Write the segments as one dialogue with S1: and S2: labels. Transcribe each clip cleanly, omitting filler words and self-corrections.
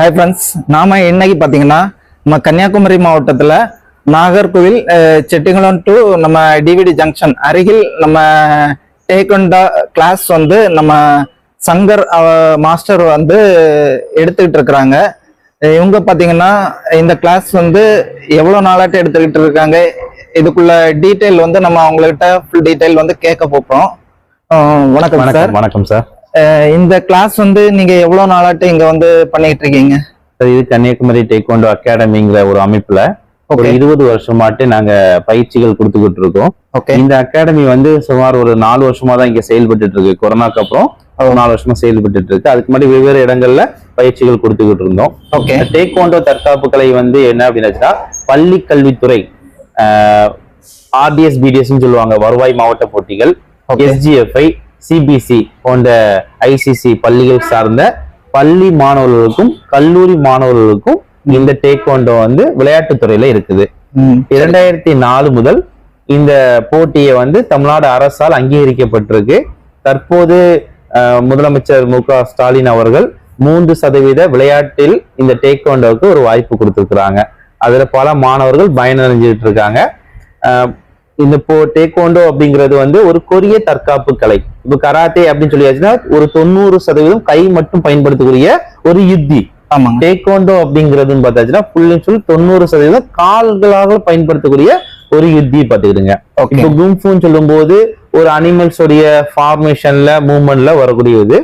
S1: Hi friends, நாம இன்னைக்கு பார்த்தீங்கன்னா நம்ம கன்னியாகுமரி மாவட்டத்தில் நாகர்கோவில் செட்டிங்குளம் டு நம்ம டிவிடி ஜங்ஷன் அருகில் நம்ம டேக்வொண்டோ கிளாஸ் வந்து நம்ம சங்கர் மாஸ்டர் வந்து எடுத்துக்கிட்டு இருக்கிறாங்க. இவங்க பார்த்தீங்கன்னா இந்த கிளாஸ் வந்து எவ்வளோ நாளாட்டு எடுத்துக்கிட்டு இருக்காங்க, இதுக்குள்ள டீட்டெயில் வந்து நம்ம அவங்கள்ட்ட ஃபுல் டீட்டெயில் வந்து கேட்க போகிறோம். வணக்கம் சார்.
S2: வணக்கம் சார்.
S1: இந்த கிளாஸ் வந்து நீங்க எவ்வளவு நாளாட்டு இங்க வந்து பண்ணிட்டு இருக்கீங்க?
S2: இது கன்னியாகுமரி டேக்வாண்டோ அகாடமிங்கிற ஒரு அமைப்புல ஒரு 20 வருஷமாட்டு நாங்க பயிற்சிகள் கொடுத்துக்கிட்டு இருக்கோம். இந்த அகாடமி வந்து சுமார் ஒரு 4 வருஷமா தான் இங்க செயல்பட்டு இருக்கு. கொரோனாக்கு அப்புறம் 4 வருஷமா செயல்பட்டு இருக்கு. அதுக்கு முன்னாடி வெவ்வேறு இடங்கள்ல பயிற்சிகள் கொடுத்துக்கிட்டு இருந்தோம். டேக்வாண்டோ தற்காப்பு கலை வந்து என்ன அப்படின்னா பள்ளி கல்வித்துறை RDS BDS சொல்லுவாங்க, வருவாய் மாவட்ட போட்டிகள், SGFI CBC போன்ற ICC பள்ளிகள் சார்ந்த பள்ளி மாணவர்களுக்கும் கல்லூரி மாணவர்களுக்கும் இந்த டேக்வாண்டோ வந்து விளையாட்டுத்துறையில இருக்குது. 2004 முதல் இந்த போட்டியை வந்து தமிழ்நாடு அரசால் அங்கீகரிக்கப்பட்டிருக்கு. தற்போது முதலமைச்சர் MK ஸ்டாலின் அவர்கள் 3% விளையாட்டில் இந்த டேக்வாண்டோவுக்கு ஒரு வாய்ப்பு கொடுத்திருக்கிறாங்க. அதுல பல மாணவர்கள் பயனடைஞ்சிட்டு இருக்காங்க. இந்த டேக்வாண்டோ அப்படிங்கிறது வந்து ஒரு கொரிய தற்காப்பு கலை. இப்ப கராத்தே அப்படின்னு சொல்லியாச்சுன்னா ஒரு 90% கை மட்டும் பயன்படுத்தக்கூடிய ஒரு யுத்தி. டேக்வாண்டோ அப்படிங்கிறதுன்னு பார்த்தாச்சுன்னா ஃபுல் அண்ட் ஃபுல் 90% கால்களாக பயன்படுத்தக்கூடிய ஒரு யுத்தி பார்த்துக்கிடுங்க. இப்போ கும்ஃபுன்னு சொல்லும் போது ஒரு அனிமல்ஸ் உடைய ஃபார்மேஷன்ல மூவ்மெண்ட்ல வரக்கூடியது.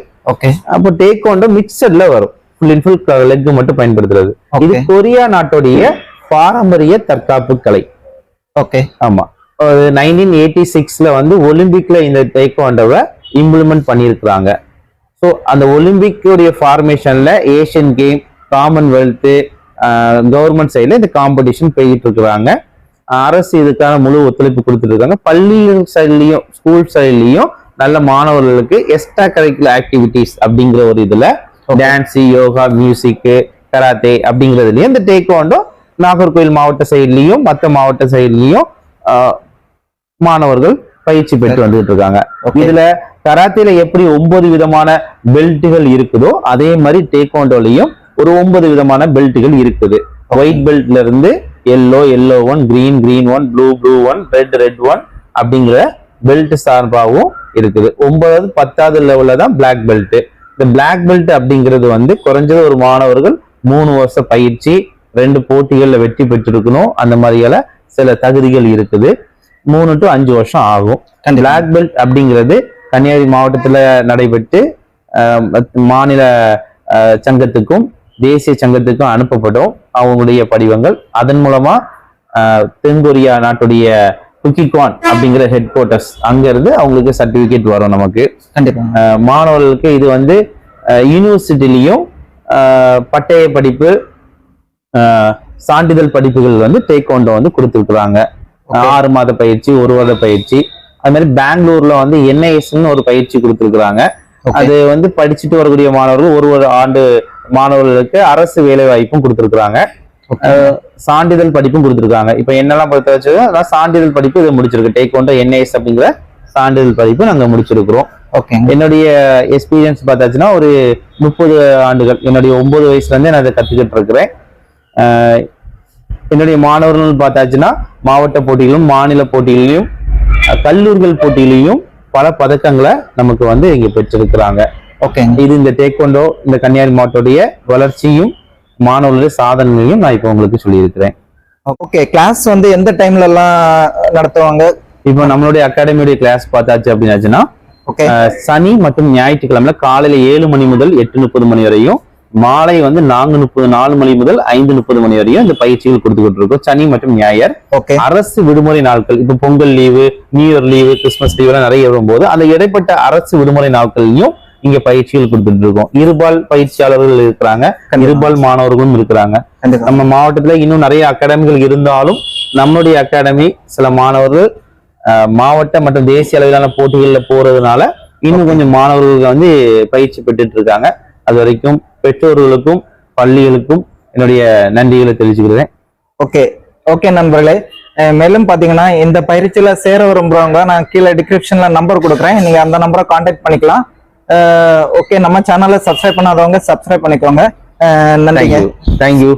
S2: அப்போ டேக்வாண்டோ மிக்சட்ல வரும், ஃபுல் அண்ட் ஃபுல் லெக் மட்டும் பயன்படுத்துறது. இது கொரியா நாட்டுடைய பாரம்பரிய தற்காப்பு கலை. ஆமா, 1986ல வந்து ஒலிம்பிக்ல இந்த டேக்வாண்டோவை இம்ப்ளிமெண்ட் பண்ணியிருக்கிறாங்க. ஸோ அந்த ஒலிம்பிக்குடைய ஃபார்மேஷன்ல ஏஷியன் கேம், காமன்வெல்த், கவர்மெண்ட் சைட்ல இந்த காம்படிஷன் போயிட்டு இருக்கிறாங்க. அரசு இதுக்கான முழு ஒத்துழைப்பு கொடுத்துட்டு இருக்காங்க. பள்ளி சைட்லயும் ஸ்கூல் சைட்லயும் நல்ல மாணவர்களுக்கு எக்ஸ்ட்ரா கரிக்குலர் ஆக்டிவிட்டிஸ் அப்படிங்கிற ஒரு இதுல டான்ஸ், யோகா, மியூசிக், கராத்தே அப்படிங்கிறதுலயும் இந்த டேக்வாண்டோ நாகர்கோவில் மாவட்ட சைட்லயும் மற்ற மாவட்ட சைட்லயும் மாணவர்கள் பயிற்சி பெற்று வந்துட்டு இருக்காங்க. இதுல கராத்தேல எப்படி 9 விதமான பெல்ட்டுகள் இருக்குதோ அதே மாதிரி டேக்வாண்டோலயும் ஒரு 9 விதமான பெல்ட்டுகள் இருக்குது. ஒயிட் பெல்ட்ல இருந்து yellow 1, green 1, blue 1, red 1 அப்படிங்கிற பெல்ட் சார்பாகவும் இருக்குது. 9வது 10வது லெவல்ல தான் பிளாக் பெல்ட். இந்த பிளாக் பெல்ட் அப்படிங்கிறது வந்து குறைஞ்சது ஒரு மாணவர்கள் 3 வருஷ பயிற்சி, 2 போட்டிகள்ல வெற்றி பெற்றிருக்கணும். அந்த மாதிரியால சில தகுதிகள் இருக்குது. 3 to 5 வருஷம் ஆகும். பிளாக் பெல்ட் அப்படிங்கிறது கன்னியாகுமரி மாவட்டத்துல நடைபெற்று மாநில சங்கத்துக்கும் தேசிய சங்கத்துக்கும் அனுப்பப்படும் அவங்களுடைய படிவங்கள். அதன் மூலமா தென்கொரியா நாட்டுடைய புக்கிகான் அப்படிங்கிற ஹெட் குவார்டர்ஸ் அங்க இருந்து அவங்களுக்கு சர்டிபிகேட் வரும் நமக்கு. மாணவர்களுக்கு இது வந்து யூனிவர்சிட்டிலையும் பட்டய படிப்பு, சான்றிதழ் படிப்புகள் வந்து டேக்வாண்டோ வந்து கொடுத்துருக்குறாங்க. 6 மாத பயிற்சி, 1 வருட பயிற்சி. அது மாதிரி பெங்களூர்ல வந்து NISன்னு ஒரு பயிற்சி கொடுத்துருக்குறாங்க. அது வந்து படிச்சுட்டு வரக்கூடிய மாணவர்கள் 1 ஆண்டு மாணவர்களுக்கு அரசு வேலை வாய்ப்பும் கொடுத்துருக்குறாங்க. சான்றிதழ் படிப்பும் கொடுத்துருக்காங்க. இப்ப என்னெல்லாம் பொறுத்த வச்சு சான்றிதழ் படிப்பு இதை முடிச்சிருக்கு. டேக்வாண்டோ NIS அப்படிங்கிற சான்றிதழ் படிப்பு நாங்க முடிச்சிருக்கிறோம். என்னுடைய எக்ஸ்பீரியன்ஸ் பார்த்தாச்சுன்னா ஒரு 30 ஆண்டுகள். என்னுடைய 9 வயசுல இருந்தே நான் இதை கத்துக்கிட்டு இருக்கிறேன். என்னுடைய மாணவர்கள் பார்த்தாச்சுன்னா மாவட்ட போட்டிகளிலும் மாநில போட்டிகளிலும் கல்லூரிகள் போட்டியிலையும் பல பதக்கங்களை நமக்கு வந்து இங்க பெற்றிருக்கிறாங்க. இது இந்த டேக்வாண்டோ இந்த கன்னியாகுமரி மாவட்டத்துடைய வளர்ச்சியும் மாணவர்களுடைய சாதனையும் நான் இப்போ உங்களுக்கு சொல்லியிருக்கிறேன்.
S1: கிளாஸ் வந்து எந்த டைம்ல எல்லாம் நடத்துவாங்க? இப்போ
S2: நம்மளுடைய அகாடமியுடைய கிளாஸ் பார்த்தாச்சு அப்படின்னாச்சுன்னா சனி மற்றும் ஞாயிற்றுக்கிழமையில காலையில 7 மணி முதல் 8:30 மணி வரையும், மாலை வந்து 4 மணி முதல் 5:30 மணி வரையும் இந்த பயிற்சிகள் கொடுத்துக்கிட்டு இருக்கோம். சனி மற்றும் ஞாயிறு. அரசு விடுமுறை நாட்கள், இப்ப Pongal leave, new year leave, Christmas leave எல்லாம் நிறைய வரும்போது அந்த இடைப்பட்ட அரசு விடுமுறை நாட்கள்லயும் இங்க பயிற்சிகள் கொடுத்துட்டு இருக்கோம். இருபால் பயிற்சியாளர்கள் இருக்கிறாங்க, இருபால் மாணவர்களும் இருக்கிறாங்க. நம்ம மாவட்டத்துல இன்னும் நிறைய அகாடமிகள் இருந்தாலும் நம்மளுடைய அகாடமி சில மாணவர்கள் மாவட்ட மற்றும் தேசிய அளவிலான போட்டிகள்ல போறதுனால இன்னும் கொஞ்சம் மாணவர்கள் வந்து பயிற்சி பெற்றுட்டு இருக்காங்க. அது வரைக்கும் பெற்றோர்களுக்கும் பள்ளிகளுக்கும் என்னுடைய நன்றிகளை தெரிவிச்சுக்கிறேன்.
S1: ஓகே நண்பர்களே, மேலும் பாத்தீங்கன்னா இந்த பயிற்சியில சேர விரும்புறவங்க நான் கீழே டிஸ்கிரிப்ஷன்ல நம்பர் கொடுக்குறேன், நீங்க அந்த நம்பரை கான்டாக்ட் பண்ணிக்கலாம். நம்ம சேனலை சப்ஸ்கிரைப் பண்ணாதவங்க சப்ஸ்கிரைப் பண்ணிக்கோங்க. நன்றிங்க.
S2: தேங்க்யூ.